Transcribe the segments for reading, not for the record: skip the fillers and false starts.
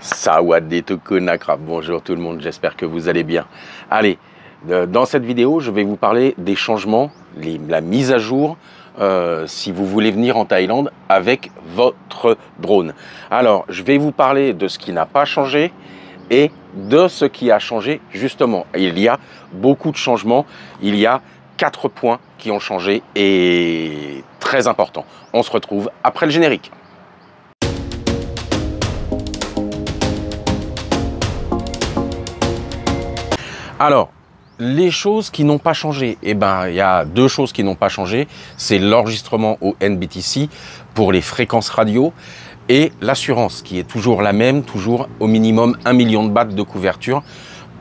Sawadee-tukunakra. Bonjour tout le monde, j'espère que vous allez bien. Allez, dans cette vidéo, je vais vous parler des changements, la mise à jour, si vous voulez venir en Thaïlande avec votre drone. Alors, je vais vous parler de ce qui n'a pas changé et de ce qui a changé justement. Il y a beaucoup de changements, il y a 4 points qui ont changé et très important. On se retrouve après le générique. Alors, les choses qui n'ont pas changé, eh ben, il y a 2 choses qui n'ont pas changé. C'est l'enregistrement au NBTC pour les fréquences radio et l'assurance qui est toujours la même, toujours au minimum 1 million de bahts de couverture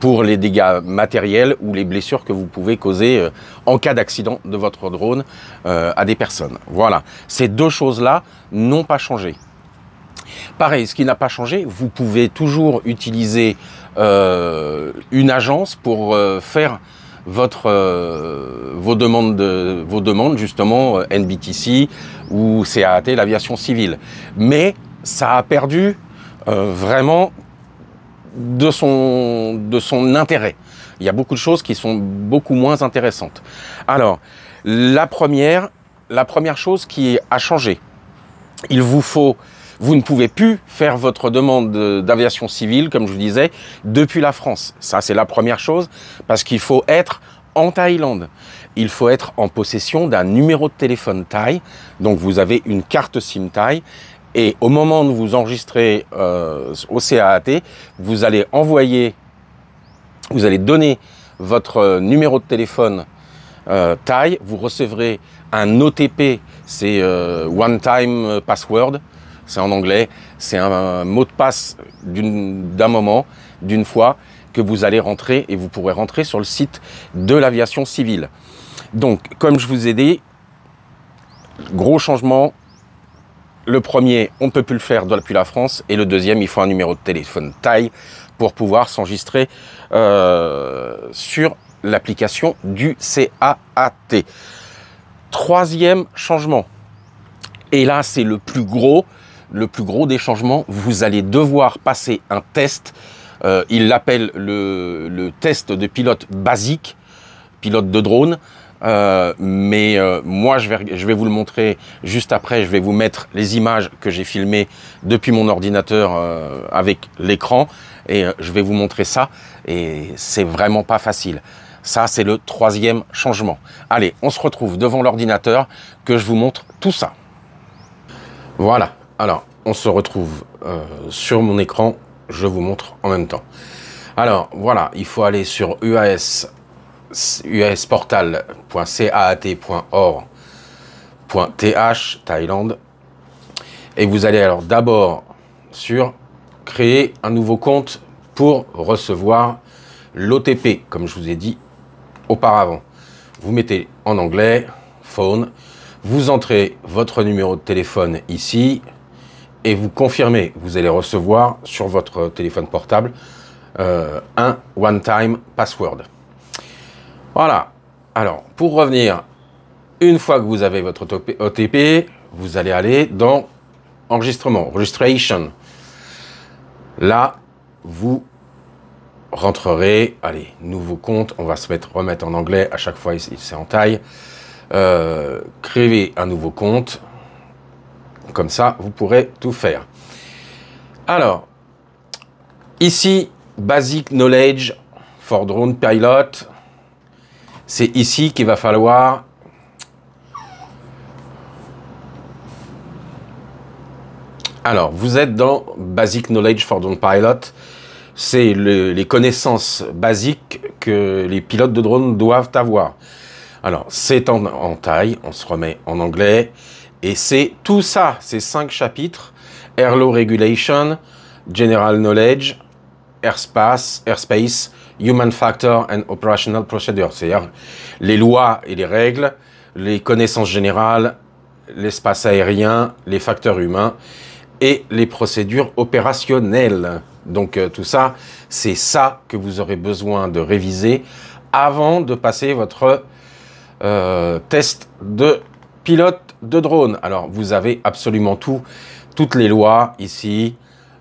pour les dégâts matériels ou les blessures que vous pouvez causer en cas d'accident de votre drone à des personnes. Voilà, ces 2 choses-là n'ont pas changé. Pareil, ce qui n'a pas changé, vous pouvez toujours utiliser une agence pour faire vos demandes justement NBTC ou CAAT, l'aviation civile. Mais ça a perdu vraiment de son intérêt. Il y a beaucoup de choses qui sont beaucoup moins intéressantes. Alors, la première chose qui a changé, vous ne pouvez plus faire votre demande d'aviation civile, comme je vous disais, depuis la France. Ça, c'est la première chose, parce qu'il faut être en Thaïlande. Il faut être en possession d'un numéro de téléphone Thaï. Donc, vous avez une carte SIM Thaï. Et au moment où vous enregistrez au CAAT, vous allez donner votre numéro de téléphone Thaï. Vous recevrez un OTP, c'est One Time Password. C'est en anglais, c'est un mot de passe d'un moment, d'une fois, que vous allez rentrer et vous pourrez rentrer sur le site de l'aviation civile. Donc, comme je vous ai dit, gros changement. Le premier, on ne peut plus le faire depuis la France. Et le deuxième, il faut un numéro de téléphone Thaï pour pouvoir s'enregistrer sur l'application du CAAT. Troisième changement. Et là, c'est le plus gros des changements, vous allez devoir passer un test, il l'appelle le test de pilote basique, pilote de drone, moi je vais vous le montrer juste après, je vais vous mettre les images que j'ai filmées depuis mon ordinateur avec l'écran, et je vais vous montrer ça, et c'est vraiment pas facile. Ça, c'est le 3e changement. Allez, on se retrouve devant l'ordinateur, que je vous montre tout ça. Voilà. Alors, on se retrouve sur mon écran, je vous montre en même temps. Alors, voilà, il faut aller sur usportal.caat.org.th, Thaïlande. Et vous allez alors d'abord sur créer un nouveau compte pour recevoir l'OTP, comme je vous ai dit auparavant. Vous mettez en anglais, phone, vous entrez votre numéro de téléphone ici, et vous confirmez, vous allez recevoir sur votre téléphone portable un one-time password. Voilà. Alors, pour revenir, une fois que vous avez votre OTP, vous allez aller dans enregistrement, registration. Là, vous rentrerez, allez, nouveau compte, on va se remettre en anglais, à chaque fois c'est en Thaï. Créez un nouveau compte. Comme ça, vous pourrez tout faire. Alors, ici, Basic Knowledge for Drone Pilot. C'est ici qu'il va falloir alors, vous êtes dans Basic Knowledge for Drone Pilot. C'est les connaissances basiques que les pilotes de drone doivent avoir. Alors, c'est en Thaï, on se remet en anglais. Et c'est tout ça, ces 5 chapitres, Airlaw Regulation, General Knowledge, Airspace, Human Factor and Operational Procedure, c'est-à-dire les lois et les règles, les connaissances générales, l'espace aérien, les facteurs humains et les procédures opérationnelles. Donc tout ça, c'est ça que vous aurez besoin de réviser avant de passer votre test de pilote de drone. Alors, vous avez absolument toutes les lois ici,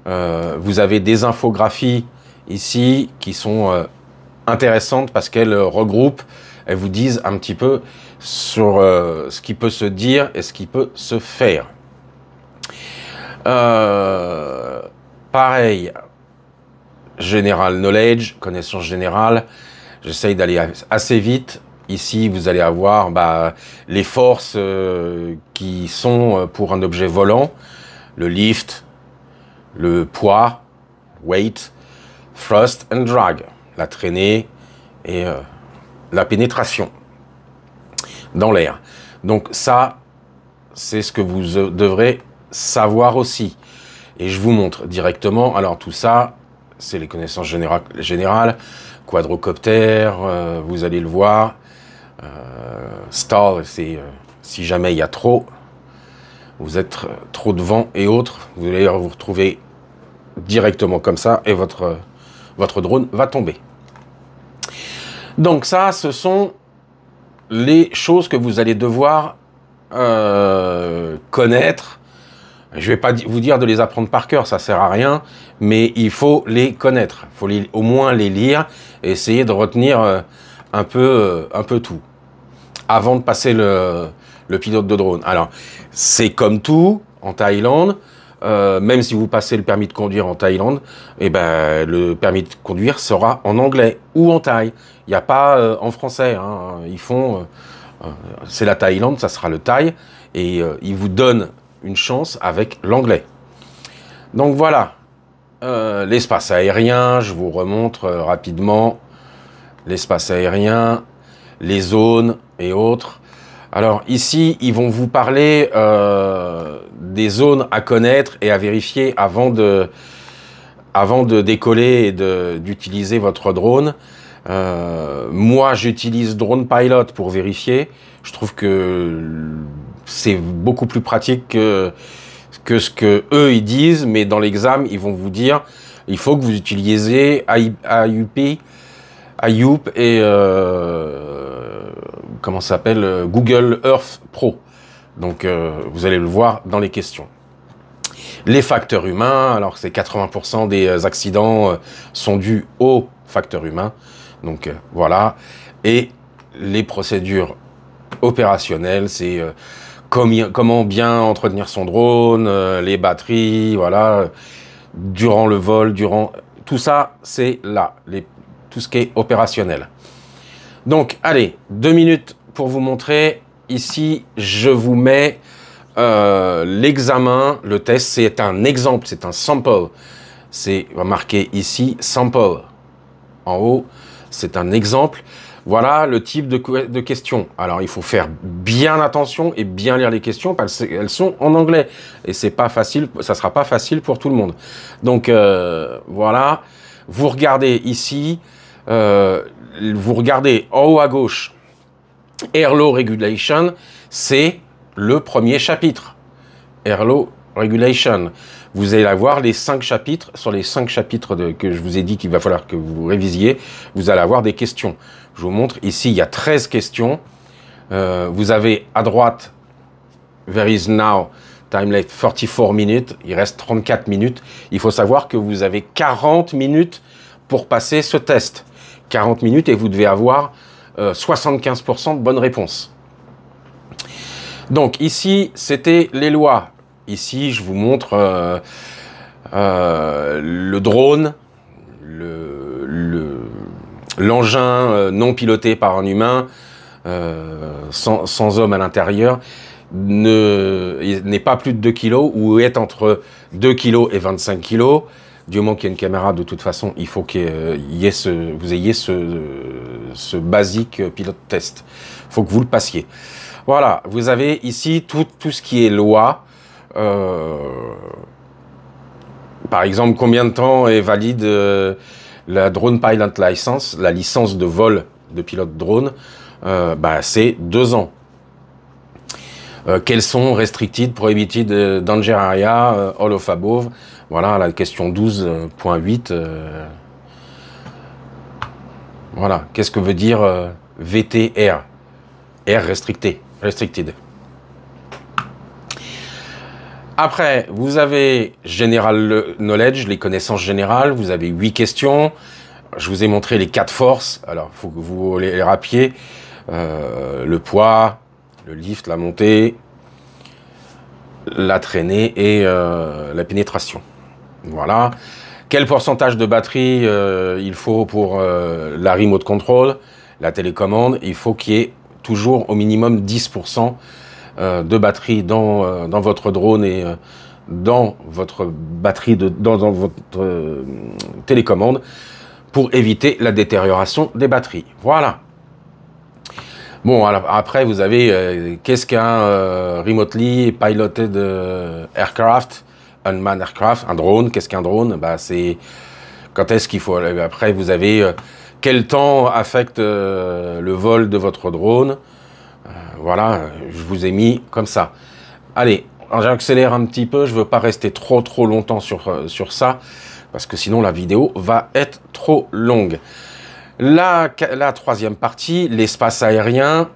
Vous avez des infographies ici qui sont intéressantes parce qu'elles regroupent, elles vous disent un petit peu sur ce qui peut se dire et ce qui peut se faire. Pareil, general knowledge, connaissance générale, j'essaye d'aller assez vite. Ici, vous allez avoir les forces qui sont pour un objet volant, le lift, le poids, weight, thrust and drag, la traînée et la pénétration dans l'air. Donc ça, c'est ce que vous devrez savoir aussi. Et je vous montre directement. Alors tout ça, c'est les connaissances générales. Quadrocoptère, vous allez le voir. Stall, c'est si jamais il y a trop, vous êtes trop de vent et autres, vous allez vous retrouver directement comme ça et votre drone va tomber. Donc ça, ce sont les choses que vous allez devoir connaître. Je ne vais pas vous dire de les apprendre par cœur, ça sert à rien, mais il faut les connaître. Il faut au moins les lire et essayer de retenir un peu tout avant de passer le pilote de drone. Alors, c'est comme tout en Thaïlande, même si vous passez le permis de conduire en Thaïlande, eh ben, le permis de conduire sera en anglais ou en thaï. Il n'y a pas en français. Hein. Ils font, c'est la Thaïlande, ça sera le thaï, et ils vous donnent une chance avec l'anglais. Donc voilà, l'espace aérien, je vous remontre rapidement l'espace aérien, les zones et autres. Alors ici, ils vont vous parler des zones à connaître et à vérifier avant de décoller et d'utiliser votre drone. Moi, j'utilise Drone Pilot pour vérifier. Je trouve que c'est beaucoup plus pratique que ce que eux ils disent, mais dans l'examen, ils vont vous dire il faut que vous utilisiez IUP et comment ça s'appelle, Google Earth Pro. Donc vous allez le voir dans les questions. Les facteurs humains, alors c'est 80% des accidents sont dus aux facteurs humains. Donc voilà. Et les procédures opérationnelles, c'est comment bien entretenir son drone, les batteries, voilà, durant le vol, tout ça, c'est là, tout ce qui est opérationnel. Donc, allez, 2 minutes pour vous montrer. Ici, je vous mets l'examen, le test, c'est un exemple, c'est un sample. C'est marqué ici, sample. En haut, c'est un exemple. Voilà le type de questions. Alors, il faut faire bien attention et bien lire les questions parce qu'elles sont en anglais. Et c'est pas facile, ça sera pas facile pour tout le monde. Donc, voilà. Vous regardez ici, vous regardez en haut à gauche, Airlaw Regulation, c'est le premier chapitre. Airlaw Regulation. Vous allez avoir les 5 chapitres. Sur les 5 chapitres que je vous ai dit qu'il va falloir que vous révisiez, vous allez avoir des questions. Je vous montre, ici, il y a 13 questions. Vous avez à droite, there is now time left 44 minutes. Il reste 34 minutes. Il faut savoir que vous avez 40 minutes pour passer ce test. 40 minutes et vous devez avoir 75% de bonnes réponses. Donc ici, c'était les lois. Ici, je vous montre le drone, l'engin non piloté par un humain, sans homme à l'intérieur, n'est pas plus de 2 kg ou est entre 2 kg et 25 kg. Du moment qu'il y a une caméra, de toute façon, il faut qu'il y ait vous ayez ce basique pilote test. Il faut que vous le passiez. Voilà, vous avez ici tout ce qui est loi. Par exemple, combien de temps est valide la Drone Pilot License, la licence de vol de pilote drone? C'est 2 ans. Quels sont restricted, prohibited, danger area, all of above? Voilà, la question 12.8. Voilà, qu'est-ce que veut dire VTR? Air restricted. Après, vous avez General Knowledge, les connaissances générales. Vous avez 8 questions. Je vous ai montré les 4 forces. Alors, il faut que vous les rappiez. Le poids, le lift, la montée, la traînée et la pénétration. Voilà. Quel pourcentage de batterie il faut pour la remote control, la télécommande? Il faut qu'il y ait toujours au minimum 10% de batterie dans votre drone et dans votre batterie, dans votre télécommande pour éviter la détérioration des batteries. Voilà. Bon, alors, après, vous avez qu'est-ce qu'un remotely piloted aircraft, unmanned aircraft, un drone. Qu'est-ce qu'un drone? Bah, c'est quand est-ce qu'il faut. Après, vous avez quel temps affecte le vol de votre drone. Voilà, je vous ai mis comme ça. Allez, j'accélère un petit peu. Je veux pas rester trop longtemps sur ça parce que sinon la vidéo va être trop longue. La troisième partie, l'espace aérien.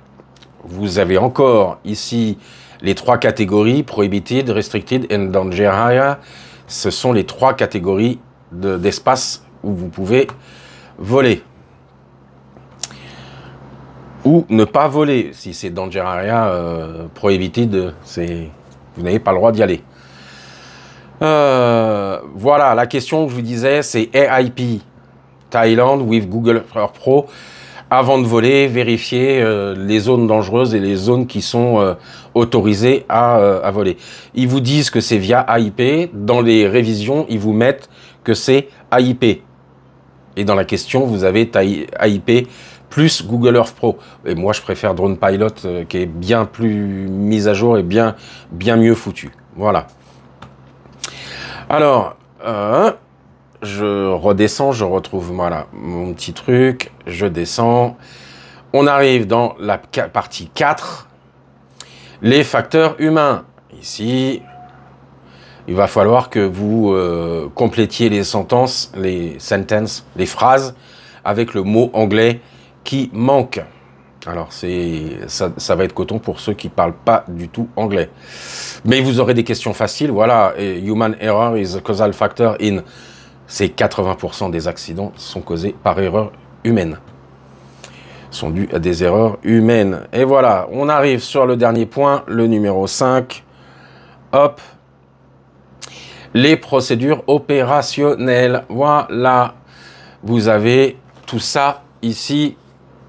Vous avez encore ici les 3 catégories, Prohibited, Restricted and Danger Area. Ce sont les 3 catégories d'espace où vous pouvez voler. Ou ne pas voler. Si c'est Danger Area, Prohibited, vous n'avez pas le droit d'y aller. Voilà, la question que je vous disais, c'est AIP. Thaïlande with Google Earth Pro. Avant de voler, vérifiez les zones dangereuses et les zones qui sont autorisées à voler. Ils vous disent que c'est via AIP. Dans les révisions, ils vous mettent que c'est AIP. Et dans la question, vous avez AIP plus Google Earth Pro. Et moi, je préfère Drone Pilot qui est bien plus mise à jour et bien mieux foutu. Voilà. Alors, je redescends, je retrouve voilà, mon petit truc, je descends. On arrive dans la partie 4, les facteurs humains. Ici, il va falloir que vous complétiez les sentences, les phrases, avec le mot anglais qui manque. Alors, ça va être coton pour ceux qui ne parlent pas du tout anglais. Mais vous aurez des questions faciles. Voilà, human error is a causal factor in... C'est 80% des accidents sont causés par erreur humaine. Sont dus à des erreurs humaines. Et voilà, on arrive sur le dernier point, le numéro 5. Hop. Les procédures opérationnelles. Voilà. Vous avez tout ça ici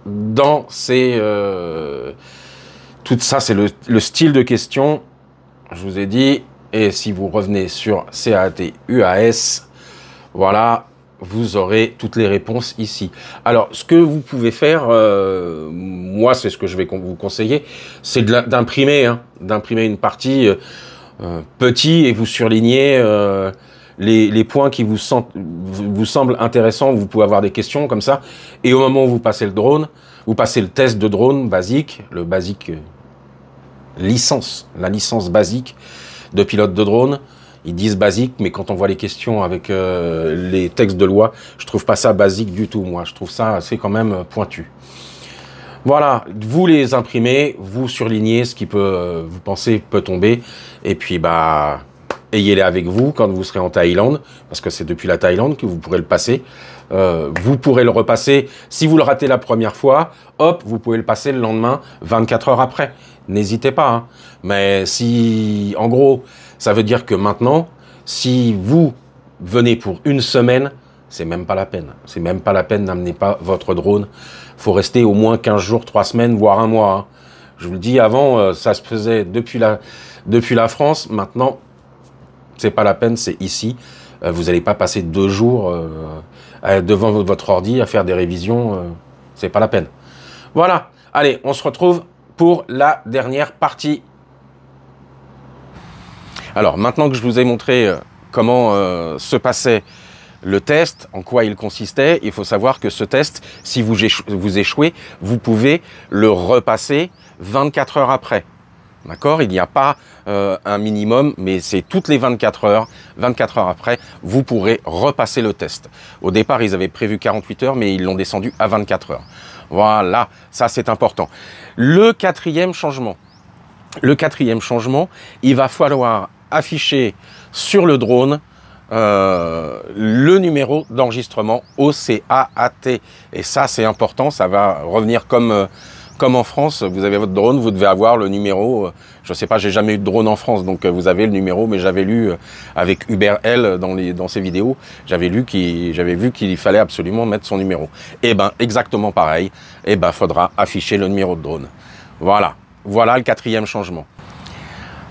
dans ces... tout ça, c'est le style de question. Je vous ai dit. Et si vous revenez sur CAT UAS... Voilà, vous aurez toutes les réponses ici. Alors, ce que vous pouvez faire, moi, c'est ce que je vais vous conseiller, c'est d'imprimer, d'imprimer une partie petit et vous surlignez les points qui vous semblent intéressants. Vous pouvez avoir des questions comme ça. Et au moment où vous passez le drone, vous passez le test de drone basique, le basique licence, la licence basique de pilote de drone. Ils disent basique, mais quand on voit les questions avec les textes de loi, je trouve pas ça basique du tout, moi. Je trouve ça assez quand même pointu. Voilà, vous les imprimez, vous surlignez ce qui peut, vous pensez peut tomber, et puis bah, ayez-les avec vous quand vous serez en Thaïlande, parce que c'est depuis la Thaïlande que vous pourrez le passer. Vous pourrez le repasser, si vous le ratez la première fois, hop, vous pouvez le passer le lendemain, 24 heures après. N'hésitez pas, hein. Mais si, en gros, ça veut dire que maintenant, si vous venez pour une semaine, c'est même pas la peine. C'est même pas la peine d'amener pas votre drone. Faut rester au moins 15 jours, 3 semaines, voire un mois, hein. Je vous le dis, avant, ça se faisait depuis la France. Maintenant, c'est pas la peine, c'est ici. Vous n'allez pas passer 2 jours devant votre ordi à faire des révisions. C'est pas la peine. Voilà. Allez, on se retrouve pour la dernière partie. Alors, maintenant que je vous ai montré comment se passait le test, en quoi il consistait, il faut savoir que ce test, si vous échouez, vous pouvez le repasser 24 heures après. D'accord? Il n'y a pas un minimum, mais c'est toutes les 24 heures après, vous pourrez repasser le test. Au départ, ils avaient prévu 48 heures, mais ils l'ont descendu à 24 heures. Voilà, ça c'est important. Le quatrième changement, il va falloir afficher sur le drone le numéro d'enregistrement OCAAT. Et ça, c'est important, ça va revenir comme en France. Vous avez votre drone, vous devez avoir le numéro. Je sais pas, j'ai jamais eu de drone en France, donc vous avez le numéro, mais j'avais lu avec Hubert L dans ses vidéos, j'avais vu qu'il fallait absolument mettre son numéro. Et ben exactement pareil, et ben faudra afficher le numéro de drone. Voilà, voilà le 4e changement.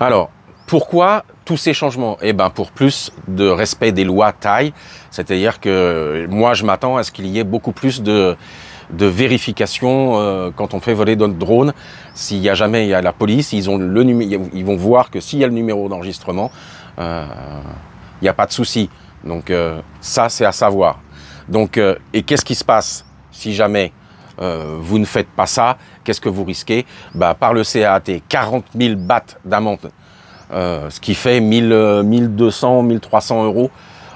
Alors, pourquoi tous ces changements? Eh ben pour plus de respect des lois taille, c'est-à-dire que moi je m'attends à ce qu'il y ait beaucoup plus de vérification quand on fait voler notre drone. S'il y a jamais il y a la police, ils vont voir que s'il y a le numéro d'enregistrement, il n'y a pas de souci. Donc ça c'est à savoir. Donc et qu'est-ce qui se passe si jamais vous ne faites pas ça? Qu'est-ce que vous risquez? Bah, par le CAAT, 40 000 bahts d'amende, ce qui fait 1200, 1300 euros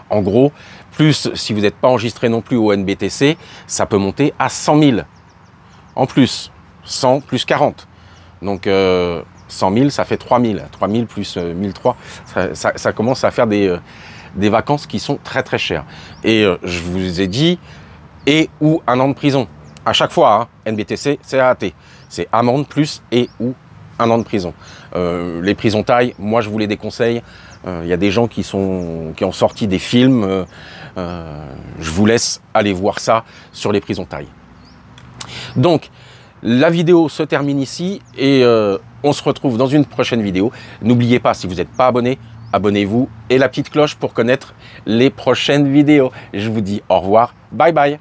en gros. Plus, si vous n'êtes pas enregistré non plus au NBTC, ça peut monter à 100 000 en plus. 100 plus 40. Donc 100 000, ça fait 3 000. 3 000 plus 1003, ça commence à faire des vacances qui sont très très chères. Et je vous ai dit, et ou 1 an de prison. À chaque fois, hein, NBTC, CAAT. C'est amende plus et ou 1 an de prison. Les prisons taille, moi je vous les déconseille. Il y a des gens qui ont sorti des films. Je vous laisse aller voir ça sur les prisons taille. Donc, la vidéo se termine ici et on se retrouve dans une prochaine vidéo. N'oubliez pas, si vous n'êtes pas abonné, abonnez-vous et la petite cloche pour connaître les prochaines vidéos. Je vous dis au revoir, bye bye.